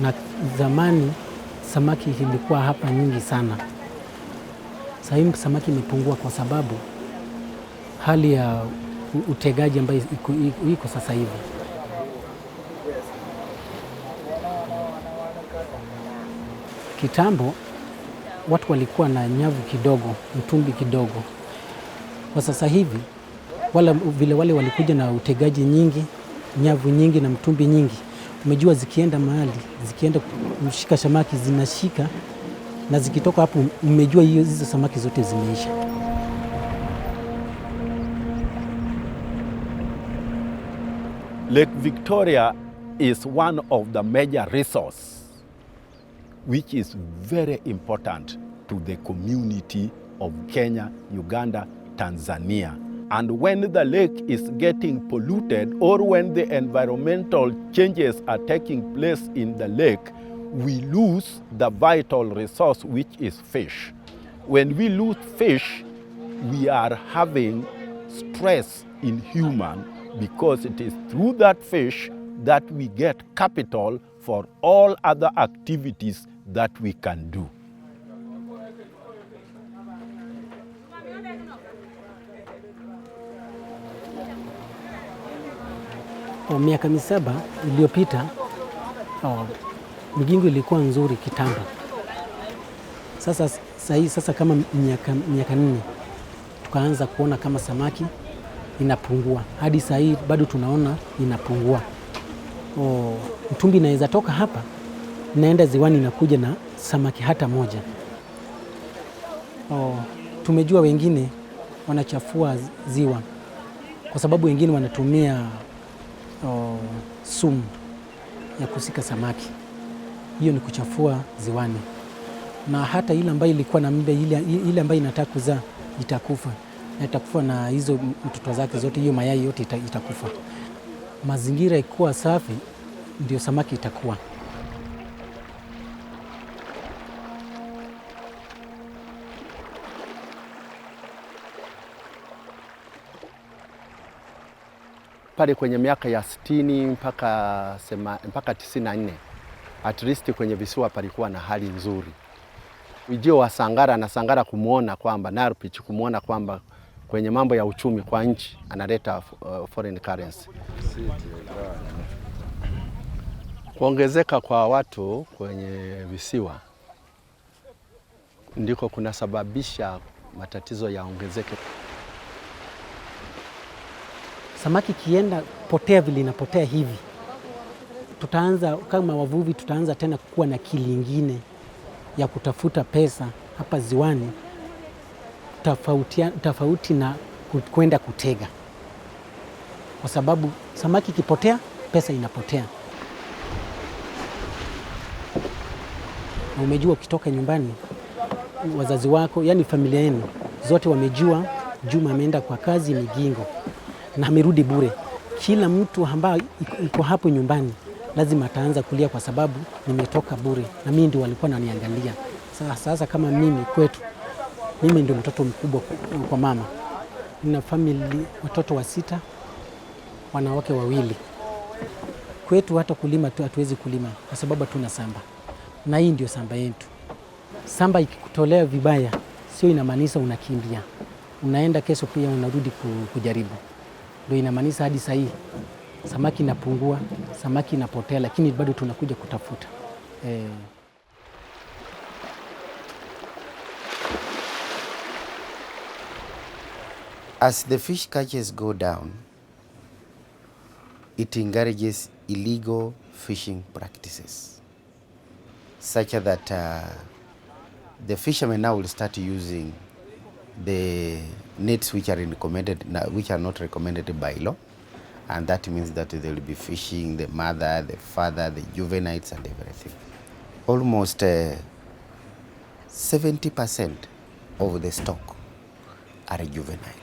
Na zamani samaki ilikuwa hapa nyingi sana. Sasa hivi samaki imepungua kwa sababu hali ya utegaji ambayo iko sasa hivi. Kitambo watu walikuwa na nyavu kidogo, mtumbi kidogo. Kwa sasa hivi wale walikuja na utegaji nyingi, nyavu nyingi na mtumbi nyingi. Umejua zikienda mahali, zikienda kushika samaki zinashika, na zikitoka hapo umejua hizo samaki zote zimeisha. Lake Victoria is one of the major resources which is very important to the community of Kenya, Uganda, Tanzania. And when the lake is getting polluted or when the environmental changes are taking place in the lake, we lose the vital resource, which is fish. When we lose fish, we are having stress in human, because it is through that fish that we get capital for all other activities that we can do. Miaka 7 iliyopita migingo ilikuwa nzuri kitambo. Sasa kama miaka 4 tukaanza kuona kama samaki inapungua. Hadi sasa hii bado tunaona inapungua. Mtumbi inaweza toka hapa naenda ziwani nakuja na samaki hata moja. Tumejua wengine wanachafua ziwa kwa sababu wengine wanatumia sumu ya kusika samaki. Hiyo ni kuchafua ziwani. Na hata ile ambayo ilikuwa na mimba, ile ambayo inataka kuzaa itakufa. Na itakufa na hizo mtoto zake zote, hiyo mayai yote itakufa. Mazingira ikuwa safi ndio samaki itakuwa. Pale kwenye miaka ya 60 mpaka 94, at least kwenye visiwa palikuwa na hali nzuri. Ujio wa Sangara na Sangara kumuona kwamba Narpich kumuona kwamba kwenye mambo ya uchumi kwa nchi analeta foreign currency. Kuongezeka kwa watu kwenye visiwa ndiko kunasababisha matatizo ya ongezeke. Samaki kienda potea vile inapotea hivi, tutaanza kama wavuvi, tutaanza tena kuwa na akili nyingine ya kutafuta pesa hapa ziwani, tofauti na kwenda kutega, kwa sababu samaki kipotea, pesa inapotea. Na umejua ukitoka nyumbani, wazazi wako, yani familia yenu zote wamejua Juma ameenda kwa kazi Migingo na amerudi bure. Kila mtu ambaye iko hapo nyumbani lazima ataanza kulia kwa sababu nimetoka bure, na mimi ndio walikuwa wananiangalia. Sasa kama mimi kwetu, mimi ndio mtoto mkubwa kwa mama. Nina family watoto 6, wanawake 2. Kwetu hata kulima tu hatuwezi kulima kwa sababu hatuna samba. Na hii ndio samba yetu. Samba ikikutolea vibaya sio inamaanisha unakimbia. Unaenda kesho pia unarudi kujaribu. Ndio inamaanisha hadi sasa hii samaki inapungua, samaki inapotea, lakini bado tunakuja kutafuta. As the fish catches go down, it encourages illegal fishing practices, such that the fishermen now will start using the nets which are not recommended by law, and that means that they will be fishing the mother, the father, the juveniles, and everything. Almost 70% of the stock are juvenile.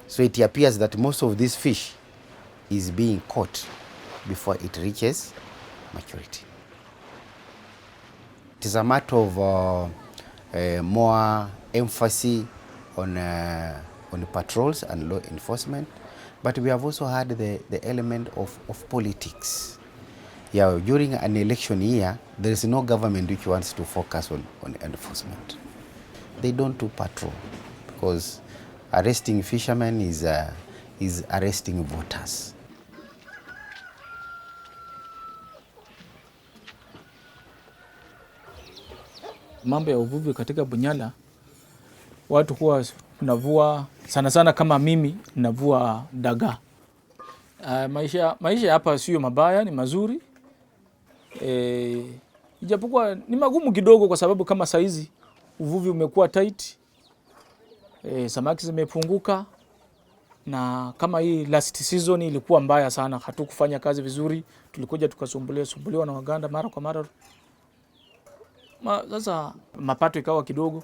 So it appears that most of this fish is being caught before it reaches maturity. It is a matter of more emphasis on patrols and law enforcement, but we have also had the element of politics. Yeah, during an election year, there is no government which wants to focus on enforcement. They don't do patrol because arresting fishermen is arresting voters. Mambo ya uvuvi katika Bunyala, watu huwa tunavua sana sana, kama mimi navua dagaa. Maisha hapa sio mabaya, ni mazuri. Ijapokuwa ni magumu kidogo kwa sababu kama saizi uvuvi umekuwa tight. Samaki zimepunguka, na kama hii last season ilikuwa mbaya sana, hatukufanya kazi vizuri, tulikuja tukasumbuliwa na Waganda mara kwa mara. Sasa mapato ikawa kidogo.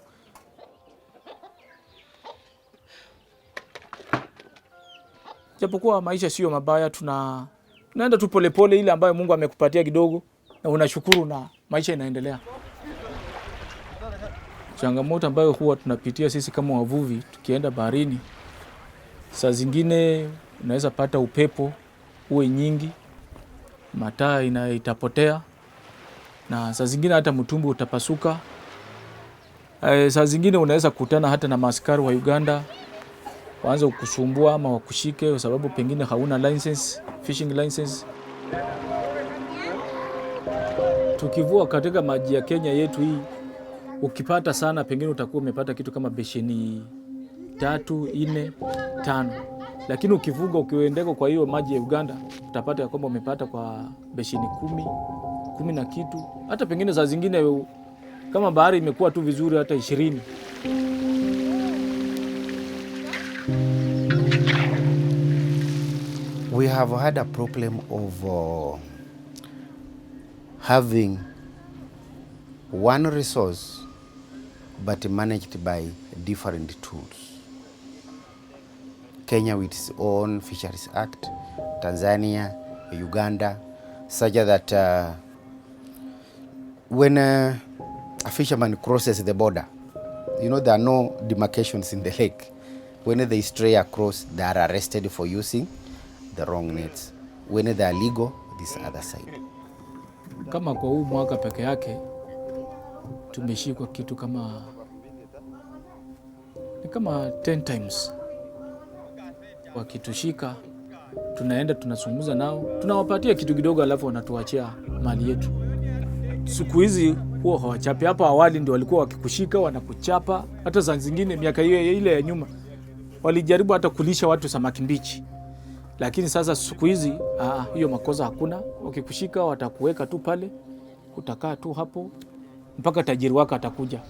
Japokuwa maisha sio mabaya, tunaenda tu polepole ile ambayo Mungu amekupatia kidogo, na unashukuru na maisha inaendelea. Changamoto ambayo huwa tunapitia sisi kama wavuvi tukienda baharini, saa zingine unaweza pata upepo uwe nyingi, mataa itapotea, na saa zingine hata mtumbu utapasuka. Saa zingine unaweza kutana hata na maaskari wa Uganda waanze kukusumbua ama wakushike kwa sababu pengine hauna license, fishing license. Tukivua katika maji ya Kenya yetu hii, ukipata sana pengine utakuwa umepata kitu kama besheni 3, 4, 5. Lakini ukivuga ukiendeko kwa hiyo maji ya Uganda, utapata ya kwamba umepata kwa besheni 10 na kitu. Hata pengine saa zingine kama bahari imekuwa tu vizuri hata 20. We have had a problem of having one resource but managed by different tools. Kenya with its own Fisheries Act, Tanzania, Uganda, such that when a fisherman crosses the border, there are no demarcations in the lake. When they stray across, they are arrested for using the wrong nets. When they are legal, this other side. Kama kwa huu mwaka peke yake tumeshikwa kitu kama 10 times. Wakitushika tunaenda tunazungumza nao, tunawapatia kitu kidogo, alafu wanatuachia mali yetu. Siku hizi huwa hawachapi. Hapo awali ndio walikuwa wakikushika wanakuchapa. Hata saa zingine miaka hiyo ile ya nyuma walijaribu hata kulisha watu samaki mbichi. Lakini sasa siku hizi hiyo makosa hakuna. Wakikushika watakuweka tu pale, utakaa tu hapo mpaka tajiri wako atakuja.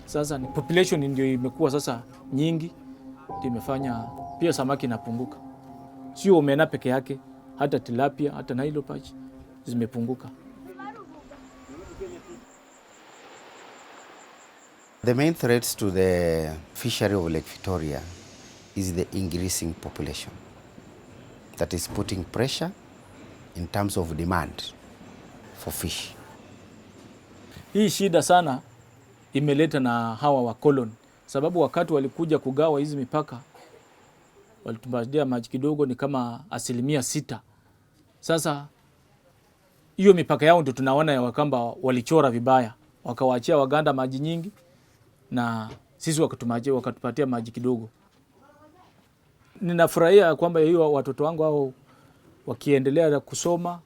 Sasa ni population ndio imekuwa sasa nyingi, ndio imefanya pia samaki inapunguka. Sio omena peke yake, hata tilapia, hata nile perch zimepunguka. The main threats to the fishery of Lake Victoria is the increasing population that is putting pressure in terms of demand for fish. Hii shida sana imeleta na hawa wa colony, sababu wakati walikuja kugawa hizi mipaka walitupatia maji kidogo, ni kama 6%. Sasa hiyo mipaka yao ndio tunaona ya Wakamba walichora vibaya, wakawaachia Waganda maji nyingi na sisi wakatupatia maji kidogo. Ninafurahia kwamba hiyo watoto wangu hao wakiendelea kusoma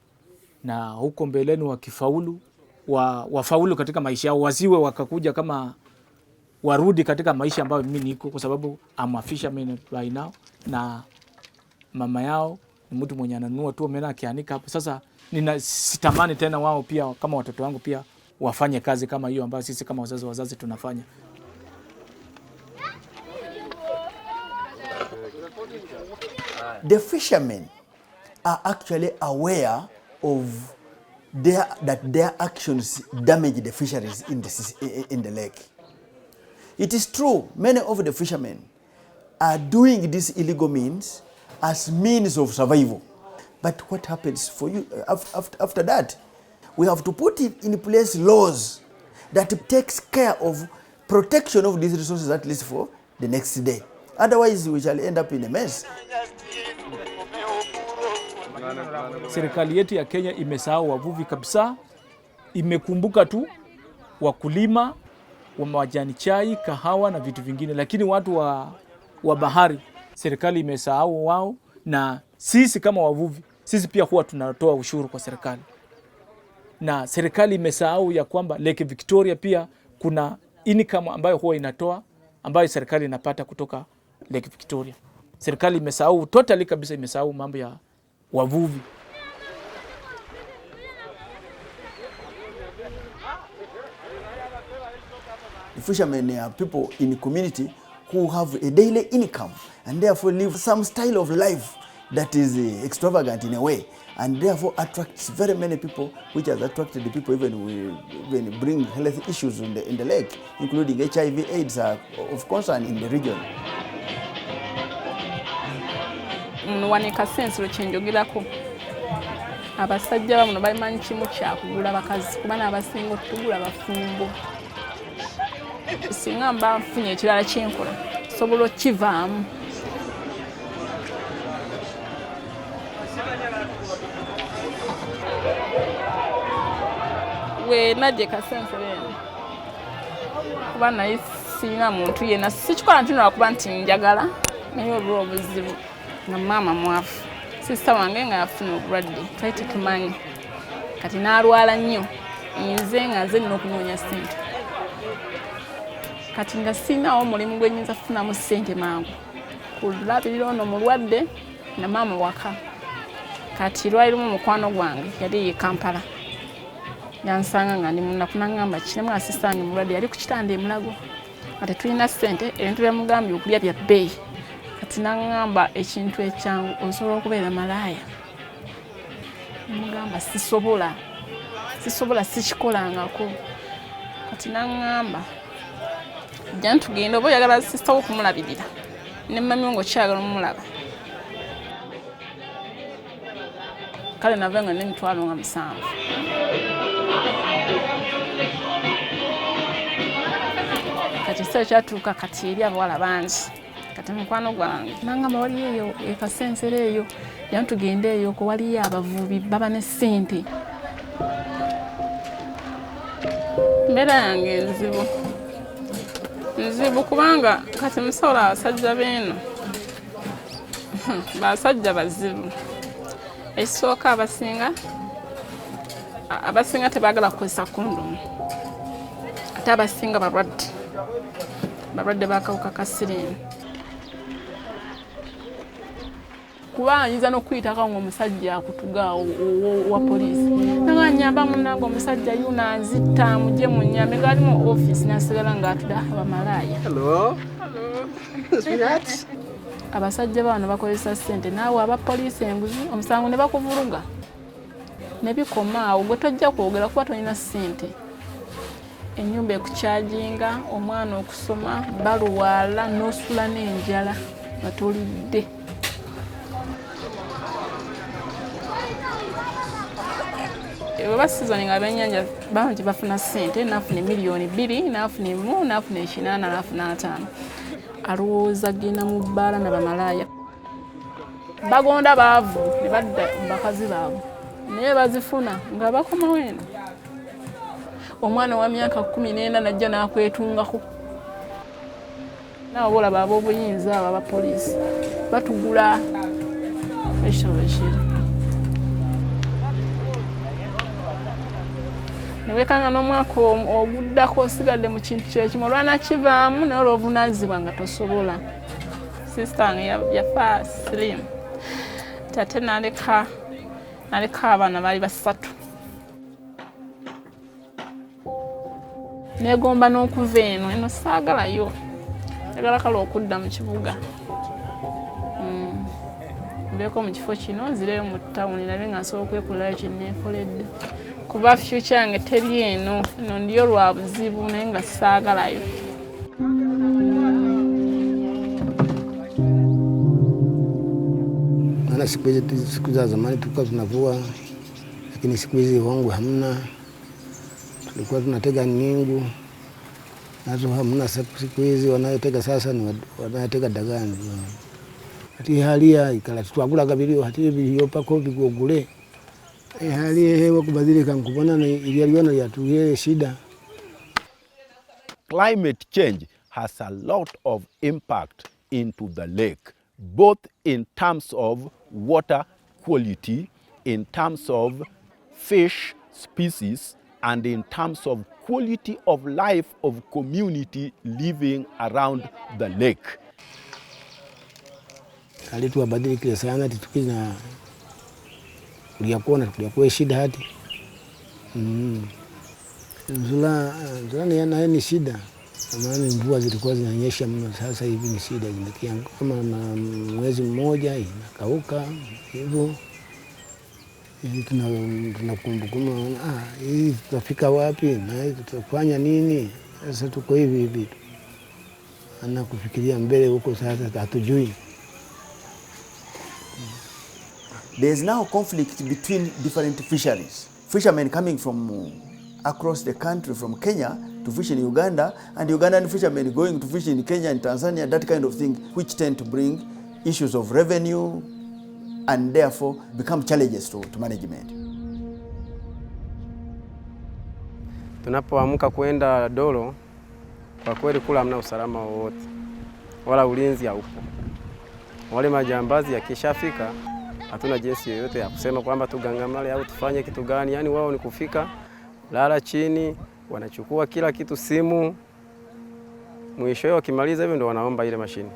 na huko mbeleni wakifaulu, wafaulu katika maisha yao, wasiwe wakakuja kama warudi katika maisha ambayo mimi niko, kwa sababu I'm a fisherman by now, na mama yao ni mtu mwenye ananunua tu omena akianika hapo. Sasa sitamani tena wao pia kama watoto wangu pia wafanye kazi kama hiyo ambayo sisi kama wazazi tunafanya. The fishermen are actually aware of that their actions damage the fisheries in the lake. It is true, many of the fishermen are doing these illegal means as means of survival. But what happens for you after that? We have to put in place laws that takes care of protection of these resources at least for the next day. Otherwise, we shall end up in a mess. Serikali yetu ya Kenya imesahau wavuvi kabisa. Imekumbuka tu wakulima wa majani chai, kahawa na vitu vingine, lakini watu wa bahari serikali imesahau wao. Na sisi kama wavuvi, sisi pia huwa tunatoa ushuru kwa serikali, na serikali imesahau ya kwamba Lake Victoria pia kuna income ambayo huwa inatoa, ambayo serikali inapata kutoka Lake Victoria. Serikali imesahau totally kabisa, imesahau mambo ya wavuvi. The fishermen are people in the community who have a daily income and therefore live some style of life that is extravagant in a way, and therefore attracts very many people, which has attracted the people even bring health issues in the lake, including HIV/AIDS are of concern in the region. Wanika sense lwekyenjogerako abasajja bamuno bamanyi kimu kyakugula bakazi kubana abasinga okugula bafumbo. Singa mba nfunye ekirala kyenkola sobola okivaamu. We nadye kasense bene kuba naye singa muntu yena sikikola nti lwakuba nti njagala naye olwo obuzibu na mama mwafu sista wange nga yafuna obulwadde twali tumanyi kati n'alwala nnyo nze nga nze nina okunoonya ssente kati nga sinaawo omulimu gwe nnyinza kufunamu ssente mangu kulabirira ono mulwadde na mama waka. Kati lwali lumu mukwano gwange yali ye Kampala yansanga nga ndi munaku n'angamba kiremu asistange mulwadde yali ku kitanda emulago kati tulina ssente ebintu byamugambye okulya bya bbeeyi. Kati n'angamba ekintu ekyangu osobola okubeera malaaya. Mugamba sisobola sikikolangako. Kati n'angamba jja ntugenda oba oyagala sista wo okumulabirira ne mami ngo kyagala omulaba. Kale nava nga n'emitwalo nga 7. Kati se kyatuuka kati eri abawala bangi. Kati mukwano gwange nangamba wali eyo ekasensere eyo yantugenda eyo ko wali abavubi baba ne ssente. Mbera yange nzibu kubanga kati musobola abasajja beeno basajja bazibu. Ekisooka abasinga tebaagala kukozesa kondomu ate abasinga balwadde bakawuka ka siriimu. Kuba ayinza n'okuyitako ng'omusajja akutuga wa poliisi nanga nyamba munnange omusajja yuno anzitta mujje mu nnyambe ng'ali mu office n'asigala ng'atudde abamalaaya. Abasajja bano bakozesa ssente naawe abapoliisi enguzi omusango ne bakuvuluga ne bikoma awo gwe tojja kwogera kuba tolina ssente. Ennyumba ekukyajinga, omwana okusoma, baluwaala n'osula n'enjala nga tolidde. Bwe season nga abennyanja bangi bafuna ssente, naafuna $2 million, naafuna 1, naafuna 8, naafuna 5. Alowooza agenda mu bbaala n'abamalaaya. Bagonda baavu ne badda mu bakazi baabwe naye bazifuna nga bakomawo eno. Omwana wa myaka 14 najja n'akwetungako. Naawe olaba ab'obuyinza abo abapoliisi batugula ekitobekiri. Newekanga n'omwaka oguddako osigadde mu kintu kyekimu olwanakivaamu naye olw'obuvunaanyizibwa nga tosobola. Sista wange yafa siriimu. tate naleka abaana bali basatu. Negomba n'okuva eno saagalayo. Njagala kale okudda mu kibuga. Mbeeko mu kifo kino nzireyo mu ttawuni nabe nga nsobola okwekolerayo kye neekoledde. Kuba future yange teri eno ndiyo lwa buzibu naye nga saagalayo. Maana siku za zamani tulikuwa tunavua, lakini siku hizi wangu hamna. Tulikuwa tunatega nyingu, nazo hamna siku hizi. Wanayotega sasa ni wanayotega dagani. Hati hali ya ikala twagulaga bilio hati biliyopa ko bigogule. Hali hewa kubadilika nkubona ilialiona yatuye shida. Climate change has a lot of impact into the lake, both in terms of water quality, in terms of fish species, and in terms of quality of life of community living around the lake. Hali tuwabadilika sana tutukina kuliyakuwa shida hati. Nzula ni shida. Maana mvua zilikuwa zinanyesha mno, sasa hivi ni shida. Kama mwezi mmoja inakauka hivyo. Tunakumbuka hii tutafika wapi na tutafanya nini? Sasa tuko hivi. Ana kufikiria mbele huko sasa hatujui. There is now conflict between different fisheries. Fishermen coming from across the country, from Kenya to fish in Uganda, and Ugandan fishermen going to fish in Kenya and Tanzania, that kind of thing, which tend to bring issues of revenue and therefore become challenges to management. Tunapoamka kwenda Dolo, kwa kweli kula hamna usalama wowote, wala ulinzi haupo. Wale majambazi yakishafika, hatuna jinsi yoyote ya kusema kwamba tugangamale au tufanye kitu gani. Yani wao ni kufika, lala chini, wanachukua kila kitu, simu. Mwisho wakimaliza hivyo ndio wanaomba ile mashine.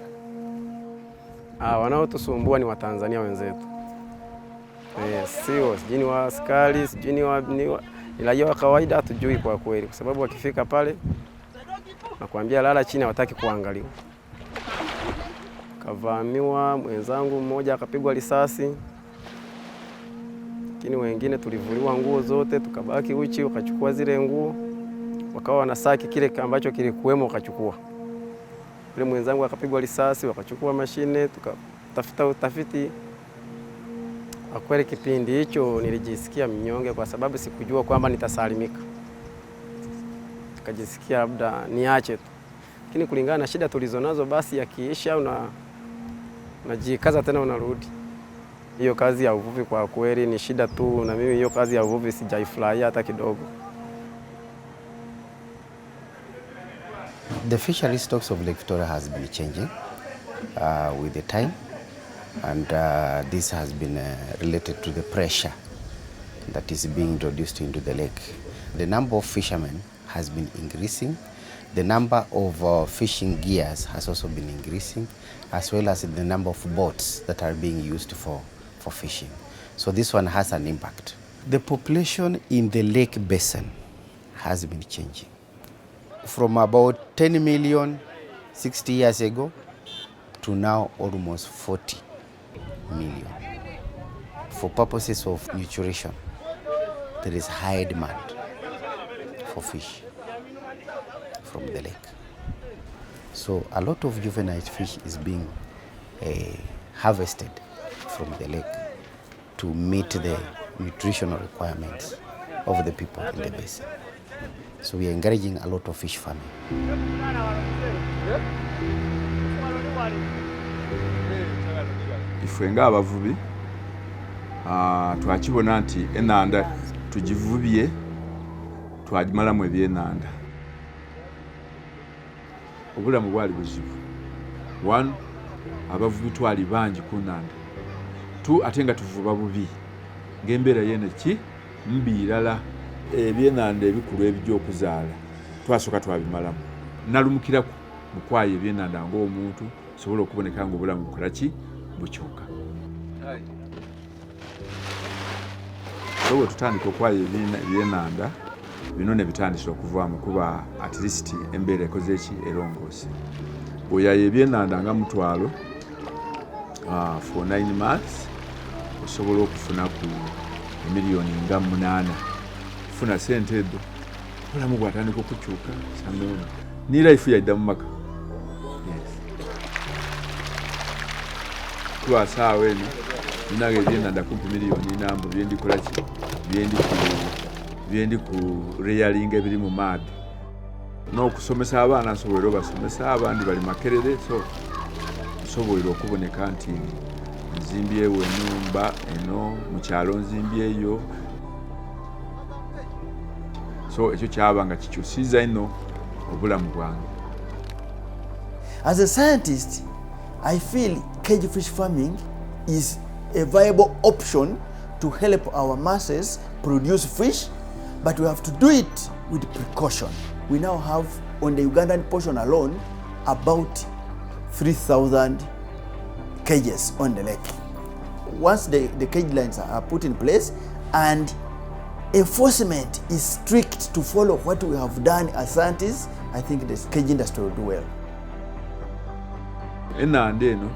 Wanaotusumbua ni Watanzania wenzetu. Sio sijini wa askari, sijini wa raia wa kawaida, hatujui kwa kweli, kwa sababu wakifika pale nakwambia lala chini, hawataki kuangaliwa. Kavamiwa mwenzangu mmoja akapigwa risasi. Lakini wengine tulivuliwa nguo zote, tukabaki uchi, wakachukua zile nguo. Wakawa wanasaki kile ambacho kilikuwemo wakachukua. Yule mwenzangu akapigwa risasi, wakachukua mashine, tukatafuta utafiti. Kwa kweli kipindi hicho nilijisikia mnyonge kwa sababu sikujua kwamba nitasalimika. Nikajisikia labda niache tu. Lakini kulingana na shida tulizonazo, basi yakiisha unajikaza tena unarudi. Hiyo kazi ya uvuvi kwa kweli ni shida tu, na mimi hiyo kazi ya uvuvi sijaifurahia hata kidogo. The fishery stocks of Lake Victoria has been changing with the time, and this has been related to the pressure that is being introduced into the lake. The number of fishermen has been increasing. The number of fishing gears has also been increasing, as well as the number of boats that are being used for fishing. So this one has an impact. The population in the lake basin has been changing. From about 10 million 60 years ago to now almost 40 million. For purposes of nutrition, there is high demand for fish from the lake. So a lot of juvenile fish is being harvested from the lake to meet the nutritional requirements of the people in the basin. So we are encouraging a lot of fish farming. Ifwe ng'abavubi twakibona nti enanda tugivubye twagimalamu ebyenanda. Obulamu bwali buzibu. 1, abavubi twali bangi ku nanda. 2, ate nga tuvuba bubi ng'embeera yene ki mbiirala. Ebyenanda ebikulu ebijja okuzaala twasooka twabimalamu. Nalumukiraku mu kwaya ebyenanda ng'omuntu sobola okuboneka ng'obulamu bukola ki bukyuka. bwe tutandika okwaya ebyenanda bino ne bitandikira okuvaamu kuba at least embeera ekoze eki erongoose. Bw'oyaya ebyenanda nga mutwalo for 9 months osobola okufuna ku miliyoni nga 8. Kufuna sente ezo obulamu bwatandika okukyuka sanoona ni life yadda mu maka. Twasaawa eno ninaga ebyenanda kumpi miliyoni 4 byendikola ki byendi ku reyalinga ebiri mu maadi n'okusomesa abaana nsobolera obasomesa, abandi bali Makerere, so nsobolera okuboneka nti nzimbyewo ennyumba eno mu kyalo nzimbyeyo, so ekyo kyaba nga kikyusiza ino obulamu bwange. As a scientist, I feel cage fish farming is a viable option to help our masses produce fish, but we have to do it with precaution. We now have, on the Ugandan portion alone, about 3,000 cages on the lake. Once the cage lines are put in place and enforcement is strict to follow what we have done as scientists, I think the cage industry will do well. Enanda eno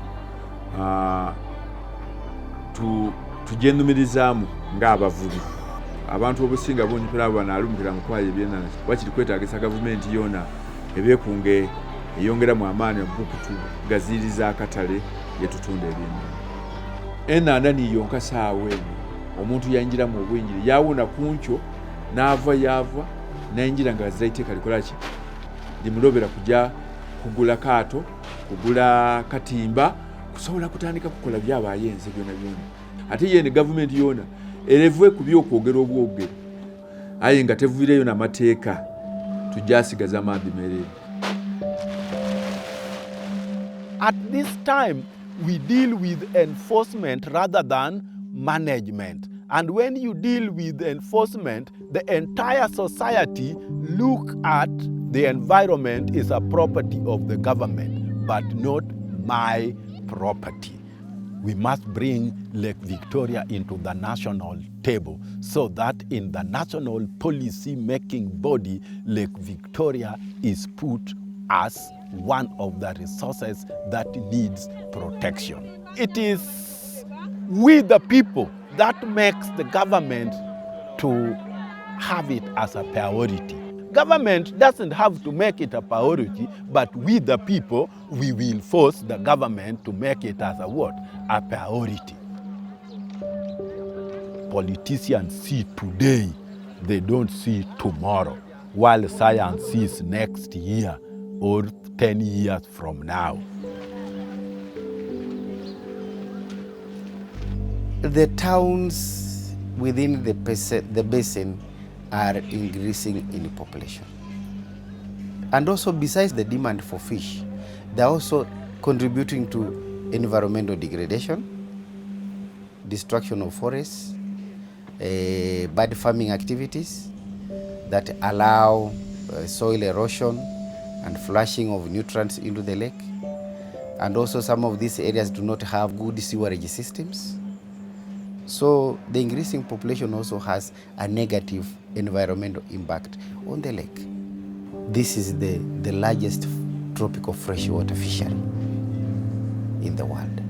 tugyennumirizamu ng'abavubi. Abantu obusinga bonnyipira banaalumikira mu kwaya ebyenanda wakiri kwetaagisa gavumenti yoona ebeekunge eyongeramu amaanyi okutugaziriza akatale yetutunda ebyenanda. Enanda niyonka saawa eno omuntu yanjira mu obwenjiri yawona kunkyo n'ava yava nayinjira nga aziraiteeka likola ki limulobera kujja kugula kaato, kugula katimba, kusobola kutandika kukola byabayenze byonna byonna. Ate yene gavumenti yoona erevwe ku byokwogera obwogero aye nga tevuireyo n'amateeka tujjasigaza amaadhi merere. At this time, we deal with enforcement rather than management. And when you deal with enforcement, the entire society look at the environment is a property of the government, but not my property. We must bring Lake Victoria into the national table so that in the national policy-making body, Lake Victoria is put as one of the resources that needs protection. It is we the people that makes the government to have it as a priority. Government doesn't have to make it a priority, but we the people, we will force the government to make it as a what? A priority. Politicians see today, they don't see tomorrow, while science sees next year or 10 years from now. The towns within the basin are increasing in population. And also, besides the demand for fish, they're also contributing to environmental degradation, destruction of forests, bad farming activities that allow soil erosion and flushing of nutrients into the lake. And also, some of these areas do not have good sewerage systems. So the increasing population also has a negative environmental impact on the lake. This is the largest tropical freshwater fishery in the world,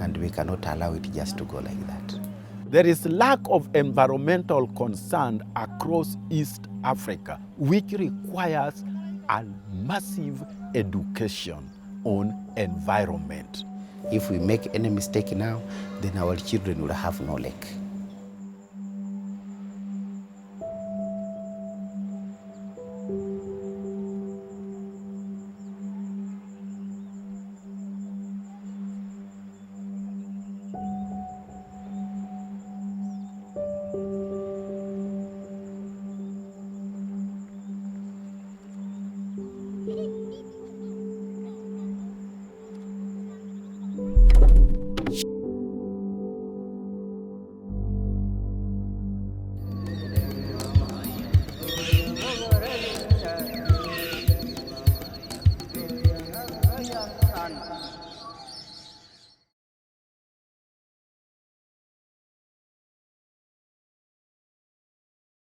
and we cannot allow it just to go like that. There is lack of environmental concern across East Africa, which requires a massive education on environment. If we make any mistake now, then our children will have no lake.